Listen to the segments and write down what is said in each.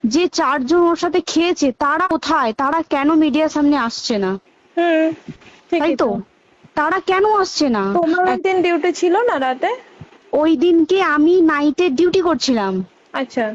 যে 4 জন ওর সাথে খেয়েছে তারা কোথায়, তারা কেন মিডিয়ার সামনে আসছে না? তাই ঠিকই তো, তো। তারা কেন আসছে না? তোমার ওই দিন ডিউটি ছিল না রাতে? ওই দিনকে আমি নাইটে ডিউটি করছিলাম। আচ্ছা।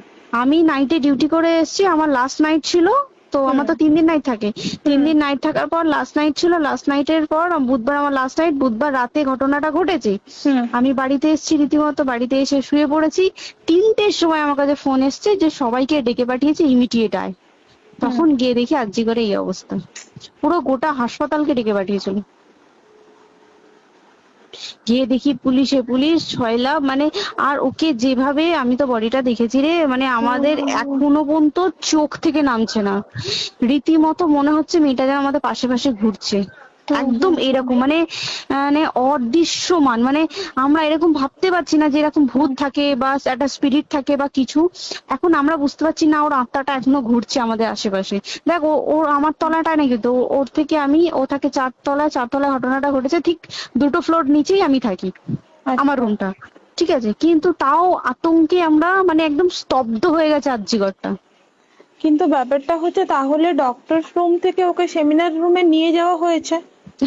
আমি নাইটে ডিউটি করে এসেছি, আমার লাস্ট নাইট ছিল। তো আমার হুম তো 3 দিন নাইট থাকে, 3 হুম দিন নাইট থাকার পর লাস্ট নাইট ছিল, লাস্ট নাইটের পর বুধবার আমার লাস্ট নাইট, বুধবার রাতে ঘটনাটা ঘটেছে। হুম আমি বাড়িতে এসেছি, রীতিমতো বাড়িতে এসে শুয়ে পড়েছি। 3টের সময় আমার কাছে ফোন এসছে যে সবাইকে ডেকে পাঠিয়েছে, ইমিডিয়েট আয়। হুম। তখন গিয়ে দেখি আরজি করে এই অবস্থা, পুরো গোটা হাসপাতালকে ডেকে পাঠিয়েছিল। গিয়ে দেখি পুলিশ ছয়লা, মানে আর ওকে যেভাবে, আমি তো বডিটা দেখেছি রে, মানে আমাদের এখনো পর্যন্ত চোখ থেকে নামছে না। রীতিমতো মনে হচ্ছে মেয়েটা যেন আমাদের পাশে পাশে ঘুরছে, একদম এরকম, মানে মানে অদৃশ্যমান, মানে আমরা এরকম ভাবতে পারছি না যে এরকম ভূত থাকে বা একটা স্পিরিট থাকে বা কিছু। এখন আমরা বুঝতে পারছি না ওর আত্মাটা এখনো ঘুরছে আমাদের আশেপাশে। দেখ ওর আমার তলাটায় না, কিন্তু ওর থেকে ও থাকে 4 তলায়, 4 তলায় ঘটনাটা ঘটেছে, ঠিক 2টো ফ্লোর নিচেই আমি থাকি, আমার আচ্ছা, রুমটা। ঠিক আছে, কিন্তু তাও আতঙ্কে আমরা মানে একদম স্তব্ধ হয়ে গেছে আরজিকরটা। কিন্তু ব্যাপারটা হচ্ছে তাহলে ডক্টর রুম থেকে ওকে সেমিনার রুমে নিয়ে যাওয়া হয়েছে?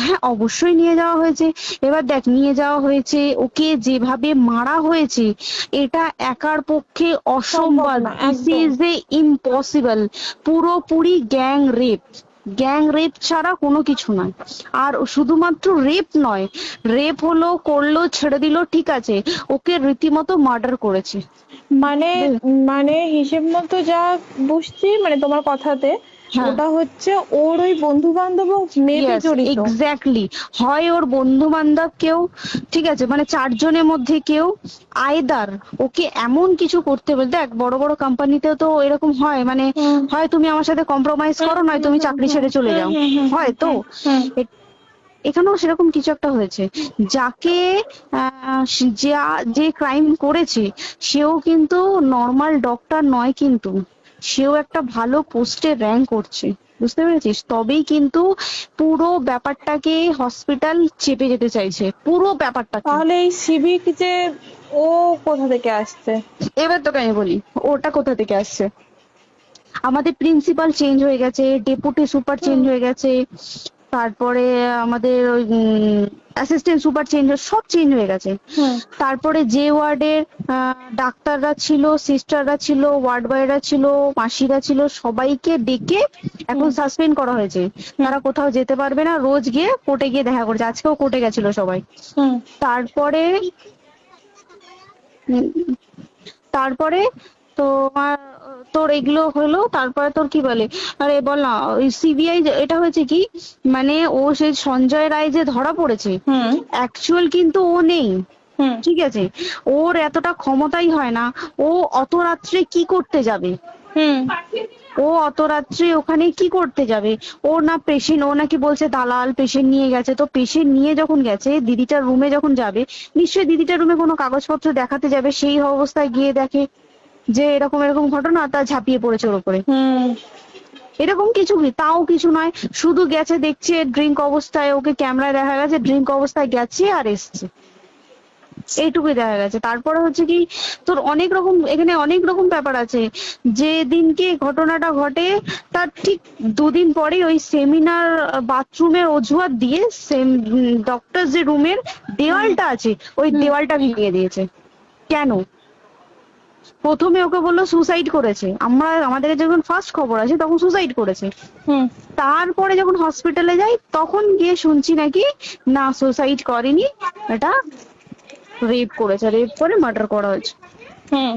হ্যাঁ, অবশ্যই নিয়ে যাওয়া হয়েছে। এবার দেখ, নিয়ে যাওয়া হয়েছে, ওকে যেভাবে মারা হয়েছে এটা একার পক্ষে সম্ভব অসম্ভব, না দিস একদম। Is a impossible. পুরোপুরি গ্যাং রেপ, গ্যাং রেপ ছাড়া কোনো কিছু নয়। আর শুধুমাত্র রেপ নয়, রেপ হলো, করলো, ছেড়ে দিল, ঠিক আছে, ওকে রীতিমতো মার্ডার করেছে। মানে মানে হিসেব মতো যা বুঝছি মানে তোমার কথাতে, হ্যাঁ, ওটা হচ্ছে ওর ওই বন্ধু বান্ধব মেবি ইয়েস, জড়িত। এক্স্যাক্টলি। হয় ওর বন্ধু বান্ধব কেউ, ঠিক আছে, মানে 4 জনের মধ্যে কেউ, আইদার ওকে এমন কিছু করতে বলতে। দেখ বড় বড় কোম্পানিতেও তো এরকম হয়, মানে হুম হয় তুমি আমার সাথে কম্প্রোমাইজ হুম করো, নয় হুম তুমি হুম চাকরি হুম ছেড়ে চলে হুম যাও, হুম হুম হয় তো। হুম হুম এ- এখানেও সেরকম কিছু একটা হয়েছে। যাকে যে ক্রাইম করেছে সেও কিন্তু নর্মাল ডক্টর নয়, কিন্তু সেও একটা ভালো পোস্টে র্যাঙ্ক করছে, বুঝতে পেরেছিস? তবেই কিন্তু পুরো ব্যাপারটাকে হসপিটাল চেপে যেতে চাইছে, পুরো ব্যাপারটাকে। তাহলে এই সিভিক যে ও কোথা থেকে আসছে? এবার তোকে আমি বলি ওটা কোথা থেকে আসছে। আমাদের প্রিন্সিপাল চেঞ্জ হয়ে গেছে, ডেপুটি সুপার চেঞ্জ হুম হয়ে গেছে, তারপরে আমাদের ওই অ্যাসিস্ট্যান্ট সুপার চেঞ্জ, সব চেঞ্জ হয়ে গেছে। হুম তারপরে যে ওয়ার্ডের ডাক্তাররা ছিল, সিস্টাররা ছিল, ওয়ার্ড বয়রা ছিল, মাসিরা ছিল, সবাইকে ডেকে এখন হুম সাসপেন্ড করা হয়েছে। হুম তারা কোথাও যেতে পারবে না, রোজ গিয়ে কোর্টে গিয়ে দেখা করছে, আজকেও কোর্টে গেছিল সবাই। হুম তারপরে উম, তারপরে তোমার তোর এগুলো হলো, তারপরে তোর কি বলে, আরে বল না, ওই সিবিআই এটা হয়েছে কি, মানে ও সেই সঞ্জয় রায় যে ধরা পড়েছে, হুম অ্যাকচুয়াল কিন্তু ও নেই, হুম ঠিক আছে, ওর এতটা ক্ষমতাই হয় না। ও অত রাত্রে কি করতে যাবে, হুম ও অত রাত্রে ওখানে কি করতে যাবে? ও না পেশেন্ট, ও নাকি বলছে দালাল পেশেন্ট নিয়ে গেছে, তো পেশেন্ট নিয়ে যখন গেছে দিদিটার রুমে যখন যাবে, নিশ্চয়ই দিদিটার রুমে কোনো কাগজপত্র দেখাতে যাবে, সেই অবস্থায় গিয়ে দেখে যে এরকম এরকম ঘটনা, তা ঝাঁপিয়ে পড়েছে ওর উপরে। হুম এরকম কিছু কি, তাও কিছু নয়, শুধু গেছে, দেখছে ড্রিঙ্ক অবস্থায়, ওকে ক্যামেরায় দেখা গেছে ড্রিঙ্ক অবস্থায় গেছে আর এসছে, এইটুকুই দেখা গেছে। তারপরে হচ্ছে কি, তোর অনেক রকম, এখানে অনেক রকম ব্যাপার আছে। যে দিনকে ঘটনাটা ঘটে তার ঠিক 2 দিন পরে ওই সেমিনার বাথরুমের অজুহাত দিয়ে সেম ডক্টর যে রুমের দেওয়ালটা আছে ওই হুম দেওয়ালটা ভেঙে দিয়েছে। কেন? প্রথমে ওকে বললো সুসাইড করেছে, আমাদের যখন ফার্স্ট খবর আছে তখন সুসাইড করেছে। হুম তারপরে যখন হসপিটালে যাই তখন গিয়ে শুনছি নাকি না, সুসাইড করেনি, এটা রেপ করেছে, রেপ করে মার্ডার করা হয়েছে। হুম